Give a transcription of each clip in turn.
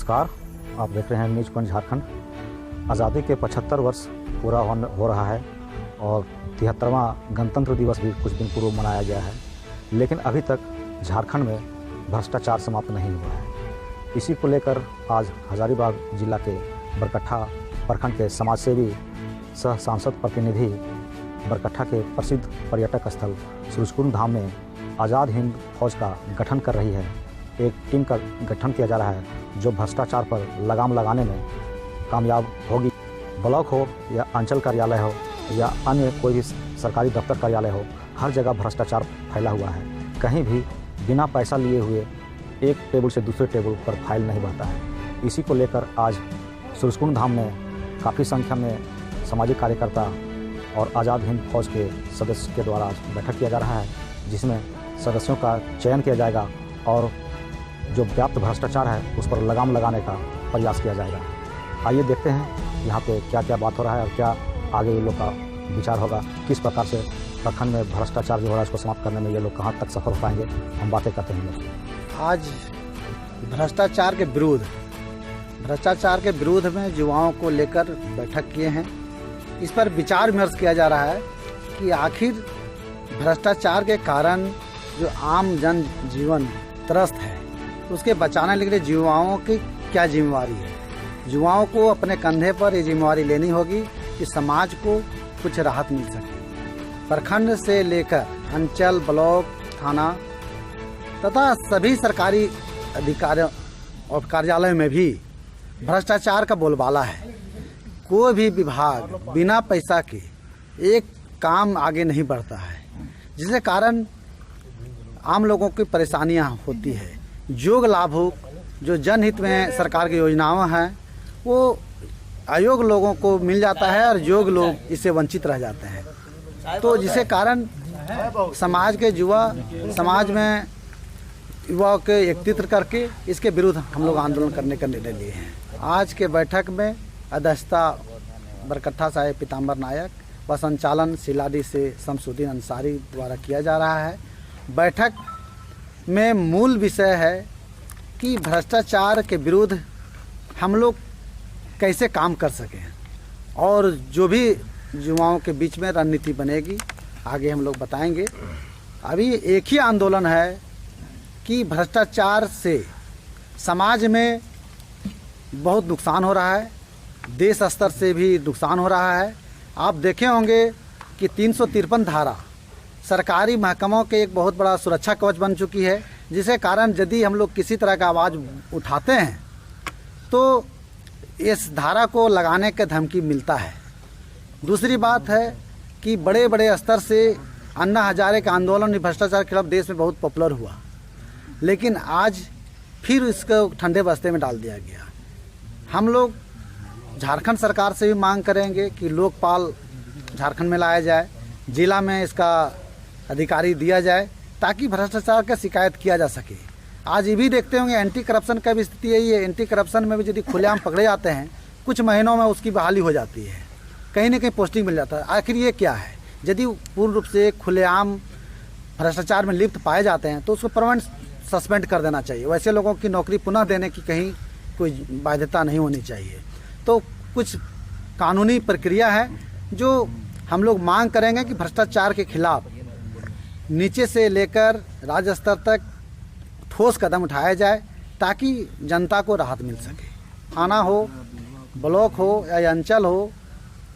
नमस्कार, आप देख रहे हैं न्यूज़ पॉइंट झारखंड। आज़ादी के 75 वर्ष पूरा हो रहा है और 73वां गणतंत्र दिवस भी कुछ दिन पूर्व मनाया गया है, लेकिन अभी तक झारखंड में भ्रष्टाचार समाप्त नहीं हुआ है। इसी को लेकर आज हजारीबाग जिला के बरकट्ठा प्रखंड के समाजसेवी सह सांसद प्रतिनिधि बरकट्ठा के प्रसिद्ध पर्यटक स्थल सूरजकुंड धाम में आज़ाद हिंद फौज का गठन कर रही है। एक टीम का गठन किया जा रहा है जो भ्रष्टाचार पर लगाम लगाने में कामयाब होगी। ब्लॉक हो या अंचल कार्यालय हो या अन्य कोई भी सरकारी दफ्तर कार्यालय हो, हर जगह भ्रष्टाचार फैला हुआ है। कहीं भी बिना पैसा लिए हुए एक टेबल से दूसरे टेबल पर फाइल नहीं बढ़ता है। इसी को लेकर आज सूरजकुंड धाम में काफ़ी संख्या में सामाजिक कार्यकर्ता और आज़ाद हिंद फौज के सदस्य के द्वारा बैठक किया जा रहा है, जिसमें सदस्यों का चयन किया जाएगा और जो व्याप्त भ्रष्टाचार है उस पर लगाम लगाने का प्रयास किया जाएगा। आइए देखते हैं यहाँ पे क्या क्या बात हो रहा है और क्या आगे ये लोग का विचार होगा, किस प्रकार से प्रखंड में भ्रष्टाचार जो हो रहा है उसको समाप्त करने में ये लोग कहाँ तक सफल हो पाएंगे। हम बातें करते हैं। आज भ्रष्टाचार के विरोध में युवाओं को लेकर बैठक किए हैं। इस पर विचार विमर्श किया जा रहा है कि आखिर भ्रष्टाचार के कारण जो आम जन जीवन त्रस्त है उसके बचाने के लिए युवाओं की क्या जिम्मेवारी है। युवाओं को अपने कंधे पर ये जिम्मेवारी लेनी होगी कि समाज को कुछ राहत मिल सके। प्रखंड से लेकर अंचल, ब्लॉक, थाना तथा सभी सरकारी अधिकारियों और कार्यालयों में भी भ्रष्टाचार का बोलबाला है। कोई भी विभाग बिना पैसा के एक काम आगे नहीं बढ़ता है, जिसके कारण आम लोगों की परेशानियां होती है। योग्य लाभुक जो जनहित में सरकार की योजनाएं हैं वो अयोग्य लोगों को मिल जाता है और योग्य लोग इससे वंचित रह जाते हैं। तो जिसके कारण समाज में युवाओं के एकत्रित करके इसके विरुद्ध हम लोग आंदोलन करने का निर्णय लिए हैं। आज के बैठक में अध्यक्षता बरकट्ठा साहेब पीताम्बर नायक व संचालन सिलाडी से शमसुद्दीन अंसारी द्वारा किया जा रहा है। बैठक में मूल विषय है कि भ्रष्टाचार के विरुद्ध हम लोग कैसे काम कर सकें और जो भी युवाओं के बीच में रणनीति बनेगी आगे हम लोग बताएंगे। अभी एक ही आंदोलन है कि भ्रष्टाचार से समाज में बहुत नुकसान हो रहा है, देश स्तर से भी नुकसान हो रहा है। आप देखे होंगे कि 353 धारा सरकारी महकमों के एक बहुत बड़ा सुरक्षा कवच बन चुकी है, जिसके कारण यदि हम लोग किसी तरह का आवाज़ उठाते हैं तो इस धारा को लगाने का धमकी मिलता है। दूसरी बात है कि बड़े बड़े स्तर से अन्ना हजारे का आंदोलन भ्रष्टाचार के खिलाफ देश में बहुत पॉपुलर हुआ, लेकिन आज फिर इसको ठंडे बस्ते में डाल दिया गया। हम लोग झारखंड सरकार से भी मांग करेंगे कि लोकपाल झारखंड में लाया जाए, जिला में इसका अधिकारी दिया जाए ताकि भ्रष्टाचार का शिकायत किया जा सके। आज ये भी देखते होंगे एंटी करप्शन का भी स्थिति यही है। एंटी करप्शन में भी यदि खुलेआम पकड़े जाते हैं कुछ महीनों में उसकी बहाली हो जाती है, कहीं ना कहीं पोस्टिंग मिल जाता है। आखिर ये क्या है? यदि पूर्ण रूप से खुलेआम भ्रष्टाचार में लिप्त पाए जाते हैं तो उसको परमानेंट सस्पेंड कर देना चाहिए। वैसे लोगों की नौकरी पुनः देने की कहीं कोई बाध्यता नहीं होनी चाहिए। तो कुछ कानूनी प्रक्रिया है जो हम लोग मांग करेंगे कि भ्रष्टाचार के खिलाफ नीचे से लेकर राज्य स्तर तक ठोस कदम उठाया जाए ताकि जनता को राहत मिल सके। थाना हो, ब्लॉक हो या अंचल हो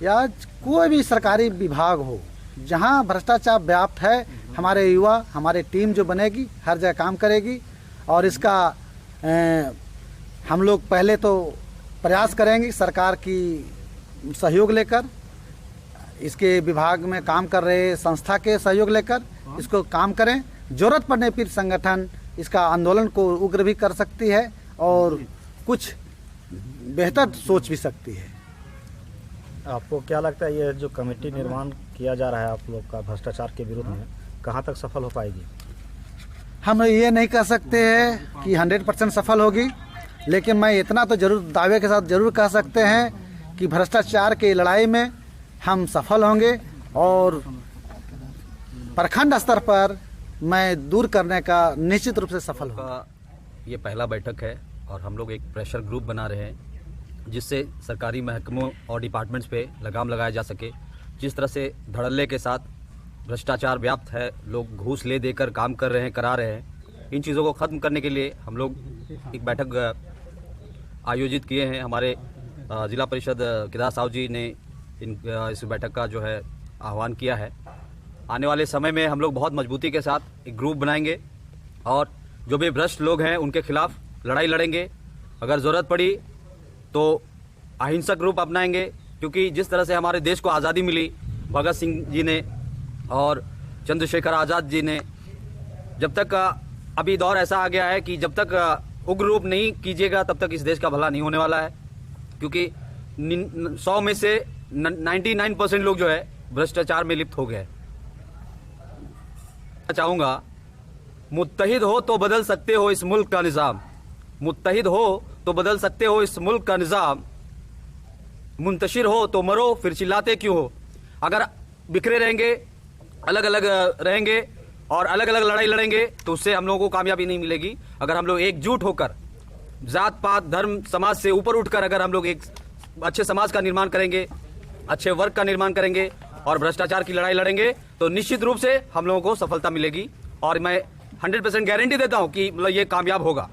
या कोई भी सरकारी विभाग हो, जहां भ्रष्टाचार व्याप्त है, हमारे युवा, हमारी टीम जो बनेगी हर जगह काम करेगी और इसका हम लोग पहले तो प्रयास करेंगे सरकार की सहयोग लेकर, इसके विभाग में काम कर रहे संस्था के सहयोग लेकर इसको काम करें। जरूरत पड़ने पर संगठन इसका आंदोलन को उग्र भी कर सकती है और कुछ बेहतर सोच भी सकती है। आपको क्या लगता है ये जो कमेटी निर्माण किया जा रहा है आप लोग का भ्रष्टाचार के विरुद्ध में, कहाँ तक सफल हो पाएगी? हम ये नहीं कह सकते हैं कि 100% सफल होगी, लेकिन मैं इतना तो जरूर दावे के साथ जरूर कह सकते हैं कि भ्रष्टाचार की लड़ाई में हम सफल होंगे और प्रखंड स्तर पर मैं दूर करने का निश्चित रूप से सफल हूँ। ये पहला बैठक है और हम लोग एक प्रेशर ग्रुप बना रहे हैं जिससे सरकारी महकमों और डिपार्टमेंट्स पे लगाम लगाया जा सके। जिस तरह से धड़ल्ले के साथ भ्रष्टाचार व्याप्त है, लोग घूस ले देकर काम कर रहे हैं, करा रहे हैं, इन चीज़ों को ख़त्म करने के लिए हम लोग एक बैठक आयोजित किए हैं। हमारे जिला परिषद केदार साहू जी ने इस बैठक का जो है आह्वान किया है। आने वाले समय में हम लोग बहुत मजबूती के साथ एक ग्रुप बनाएंगे और जो भी भ्रष्ट लोग हैं उनके खिलाफ लड़ाई लड़ेंगे। अगर ज़रूरत पड़ी तो अहिंसक रूप अपनाएंगे, क्योंकि जिस तरह से हमारे देश को आज़ादी मिली भगत सिंह जी ने और चंद्रशेखर आज़ाद जी ने, जब तक अभी दौर ऐसा आ गया है कि जब तक उग्र रूप नहीं कीजिएगा तब तक इस देश का भला नहीं होने वाला है। क्योंकि 100 में से 99% लोग जो है भ्रष्टाचार में लिप्त हो गए। चाहूँगा, मुत्तहिद हो तो बदल सकते हो इस मुल्क का निज़ाम, मुत्तहिद हो तो बदल सकते हो इस मुल्क का निज़ाम, मुंतशिर हो तो मरो फिर चिल्लाते क्यों हो। अगर बिखरे रहेंगे, अलग अलग रहेंगे और अलग अलग लड़ाई लड़ेंगे तो उससे हम लोगों को कामयाबी नहीं मिलेगी। अगर हम लोग एकजुट होकर जात पात धर्म समाज से ऊपर उठकर अगर हम लोग एक अच्छे समाज का निर्माण करेंगे, अच्छे वर्ग का निर्माण करेंगे और भ्रष्टाचार की लड़ाई लड़ेंगे तो निश्चित रूप से हम लोगों को सफलता मिलेगी। और मैं 100% गारंटी देता हूं कि मतलब ये कामयाब होगा।